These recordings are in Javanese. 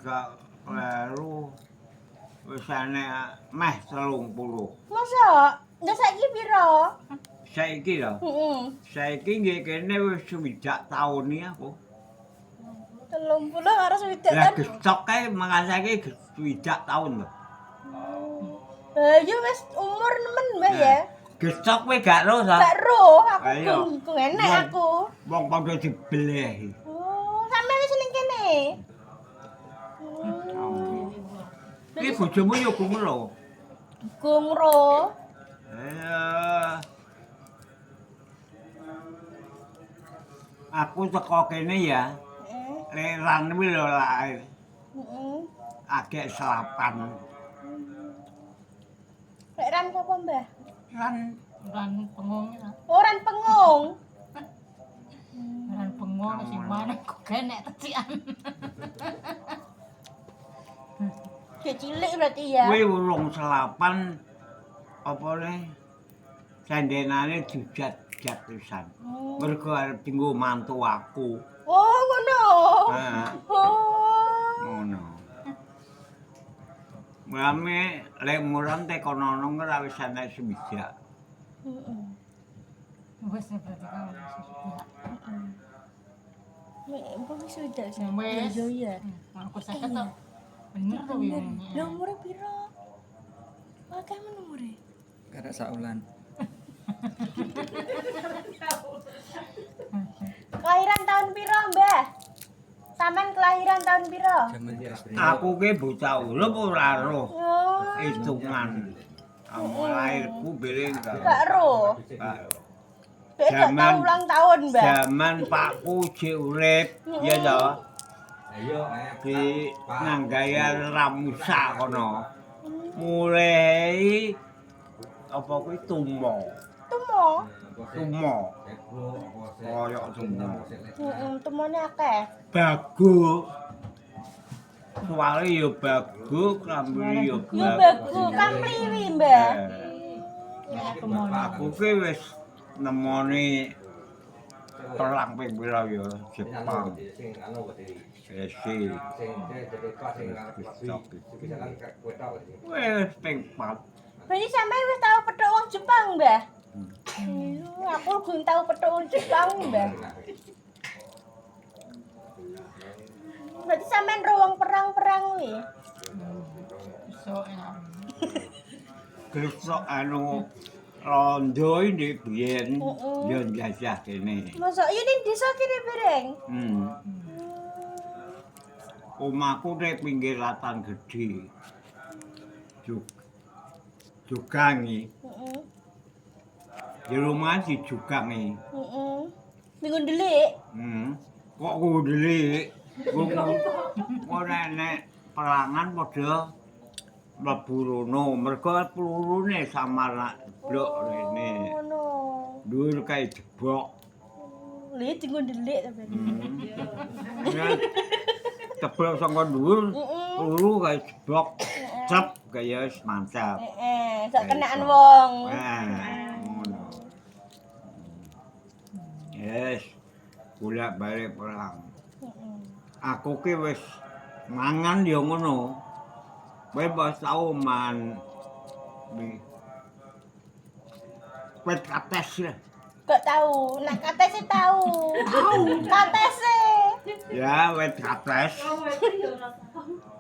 gak kleru. Wis enek meh 30. Masa? Ndak saiki piro? Saiki lho. Heeh. Saiki nggih kene wis 60 taun iki aku. 30 karo swidak Lah kan. gestok kae mangkasake 60 taun lho. Ya wis umur nemen Mbah ya. Gestok kowe gak ro ta? Gak roh, aku Ayo. kung enek aku. Wong padha dibelehi. Oh, sampe wis ning kene. Iki bojomu yo gumro. Gung ro. Aku teko kene ya. Leran kuwi lho lair. Heeh. Agek selapan. Lek ran sapa Mbah? Ran pengung ya. Oh, ran pengung. Ran pengung sing mana kok genek tecikan. Cek cilik berarti ya. Kuwi urung selapan apa ne? Sendenane dijat-jat pisan. Mergo arep dienggo mantu aku. Oh, ngono. Heeh. Oh. Ngono. Mame lek muran tekono ora wis enek semisah. Heeh. Wes berarti kan sudah. Mbok wis sudah sih. Wes. Iya. Aku sakit tok. Bener to ya. Lah umure piro? Akeh men umure. Karek saulan. Kelahiran tahun piro, Mbah? Sampean kelahiran tahun piro? Jaman SD. Aku ki bocah urip ora roh Oh, hitungan. Kamu lahirku beling gak roh. gak. Dek gak tau ulang tahun, Mbah. Zaman Pakku jek urip, ya to. Di Nanggayan Ramusa kono. Mulai apa kuwi tumo. Tumo. Tumo. Koyok tumo. Tumone akeh. Bagu. Suwale ya bagu, klambi ya Yo bagu kang mliwi, Mbah. Aku ki wis nemoni perang ping pira ya Jepang. Esi. Wis ping 4. Berarti sampean wis tau petuk wong Jepang, Mbah? Aku belum tahu petuk wong Jepang, Mbah. Berarti sampean ro wong perang-perang kuwi. So enak. Gesok anu rondo ini biyen yo njajah kene. Masa iya ning desa kene bereng. Omahku nek pinggir Latan Gedhe. Jugangi. Heeh. Di rumah si Jugangi. Heeh. Minggu ndelik. Kok ndelik? Ora nek perangan padha mlebu rono, mergo pelurune samar blok rene. Ngono. Dhuwur kae jebok. Lha dienggo ndelik ta berarti. Tebel saka dhuwur, peluru kae jebok. Cep kaya wis mantap. Sak kenaan wong. Ngono. Yes. Bolak-balik perang. Aku ki wis mangan ya ngono. Bebas tau man. Wet kates ya. Gak tahu, nak katese tahu. Katese. Ya wet kates.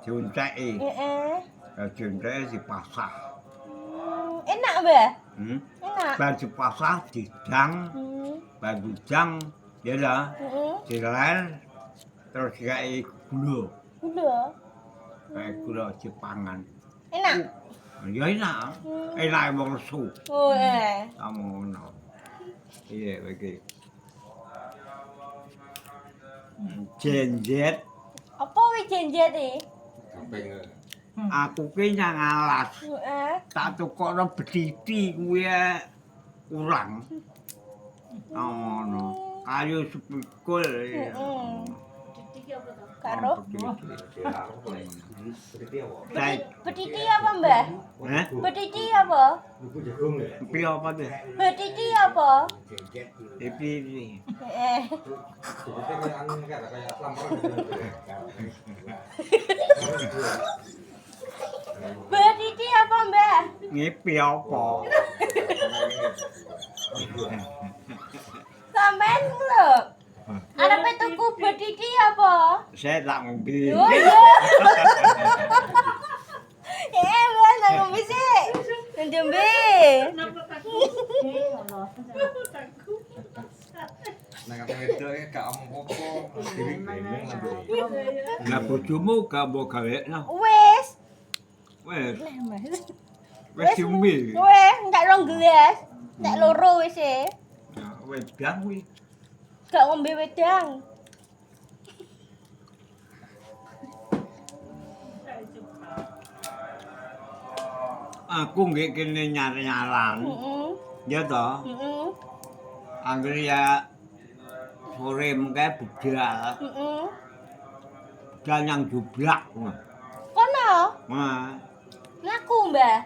Junteki. Heeh. Ya junteki dipasah. Enak, Mbah? Enak. Bar dipasah didang, bar didang ya lah. Diler terus dikai gula. Gula. Kayak gula Jepangan. Enak. Ya enak. Enak wong lesu. Oh, Kamu ngono. Iya iki. Jenjet. Apa wis jenjet e? Aku ki nang alas. Heeh. Tak tukokno bediti kuwi urang. Ngono. Kayu sepikul. Karo Saya betiti apa, Mbah? Betiti apa? piye apa tuh? Betiti apa? Piye? Heeh. Berarti apa, Mbak? Ngipi apa? Sampean lho. Arepe tuku berarti apa? Saya tak ngombe. Oh iya. Mbak, nang ngombe sih. Nang Jembe. Nek aku wedok gak omong apa, dhewe bingung lagi. Lah bojomu gak mbok gawekno. Wis. Wes, Lah, Mas. wes diombe. Wis, entek 2 gelas. Entek loro wis e. Ya, wedang kuwi. Gak ngombe wedang. Aku nggih kene nyar-nyaran. Heeh. Ya toh. Heeh. Angger ya sore mengke budal. Heeh. Budal yang jublak. Kono, Nah, mlaku, Mbah.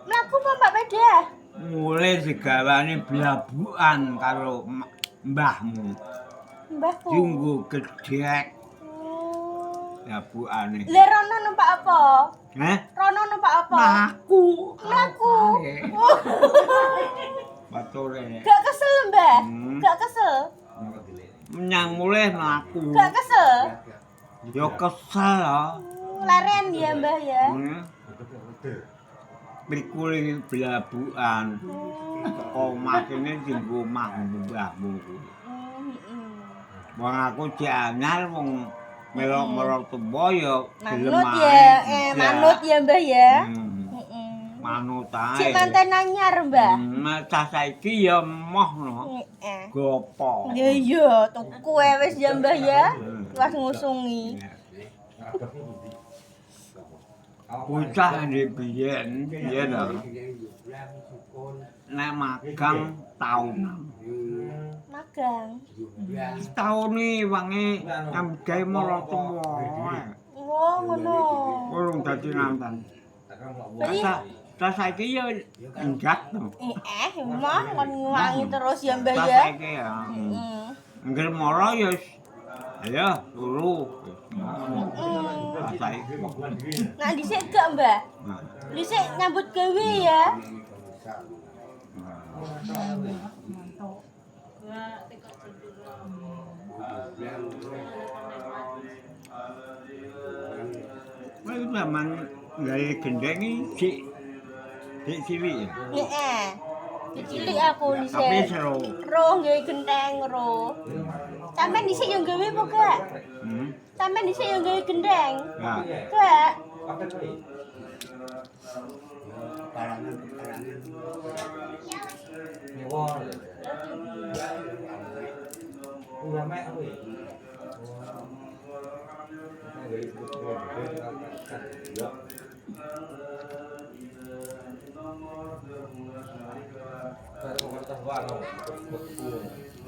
Mlaku apa Mbak Peda? mulai digawane blabukan karo mbahmu. Mbahku. Junggu gedhek Oh. blabukane. Lah rono numpak apa? Heh? Rono numpak apa? Mlaku. Mlaku. Ae. Oh. Bature. Gak kesel, Mbah? Hmm. Gak kesel? Menyang mulai mlaku. Gak kesel? Yo kesel ya. Laren ya, Mbah ya? Pikul blabukan. Omah kene dienggo omah mbahmu kuwi. Wong aku cek anyar wong melok-melok tuwa ya Manut ya, manut ya, Mbah ya? Manut ae. Cik manten anyar, Mbah. Cah saiki ya emoh no. Gopo. Ya iya, tuku wis ya, Mbah ya. Wis ngusungi. Bocah ndek biyen, ya to. Nek magang taunan. Magang. Taun iki wange nyamgae mara tuwa. Oh, ngono. Urung dadi nantan. Berarti Cah saiki ya enggak to. emang kon nguwangi terus ya, Mbah Cah ya. saiki ya. Heeh. Angger mara ya ayo turu. Cah saiki. Nah, dhisik gak, Mbah? Nah. Dhisik nyambut gawe ya. Wah, zaman gawe gendeng iki sik cilik ya. Heeh. Cilik aku Tapi dhisik. seru. Roh gawe genteng roh. Sampeyan dhisik yo gawe apa gak? Hmm. Sampeyan dhisik yo gawe gendeng. Ya. Gak.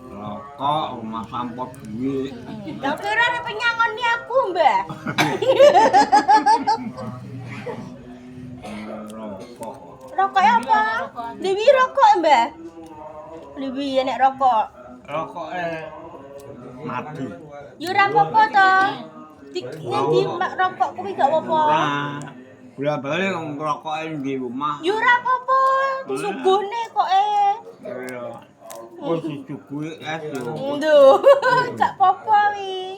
Rokok, rumah sampah duit. Lah kira arep nyangoni aku, Mbah. Rokok. Rokok apa? Dewi rokok, Mbah. Dewi nek rokok. Rokok mati. Yo ora apa-apa to. Di rokok kuwi gak apa-apa. Nah, bola balik ngerokokin di rumah. Yo ora apa-apa, disuguhne kok Iya. Wis dicukuki es yo. Nduh, gak apa-apa wi.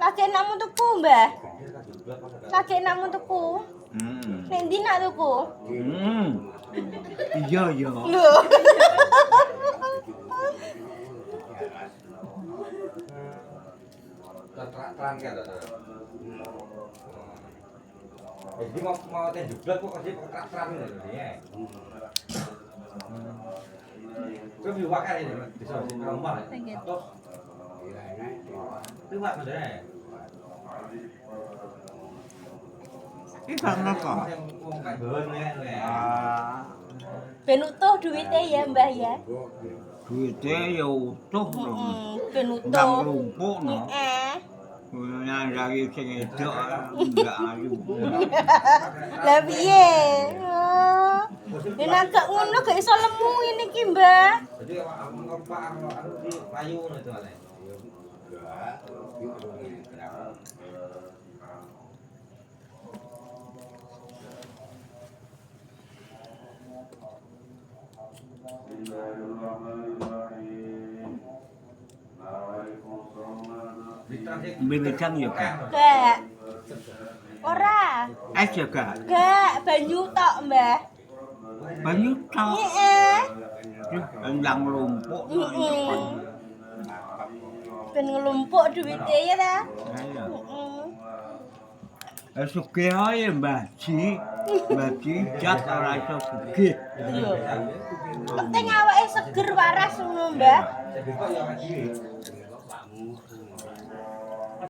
Lagi enakmu tuku, Mbah. Lagi enakmu tuku. Nek ndi nak tuku? Iya, iya. Lho. Terang kan jadi mau jublak kok kasih terang ini. Kau beli wakar ini di rumah. Terus itu wak maksudnya. Ini karena kok. Ben utuh duwite ya, Mbah ya. Duitnya ya utuh lho. Ben Ndang utuh. rumpuk no. Yang dari sing edok enggak ayu. Lah piye? Yen agak ngono gak iso lemu ini ki, Mbah. Jadi ngompak anu di payu itu ale. Wedang ya gak. Gak. Ora. Es ya gak. Gak, banyu tok, Mbah. Banyu tok. Heeh. Endang lumpuk. Heeh. Ben ngelumpuk duwite ya ta? Ayo. Heeh. Sugih ae mbaji. Mbaji jat ora iso sugih. Iya. Penting awake seger waras ngono, Mbah. Jadi kok ya ngaji.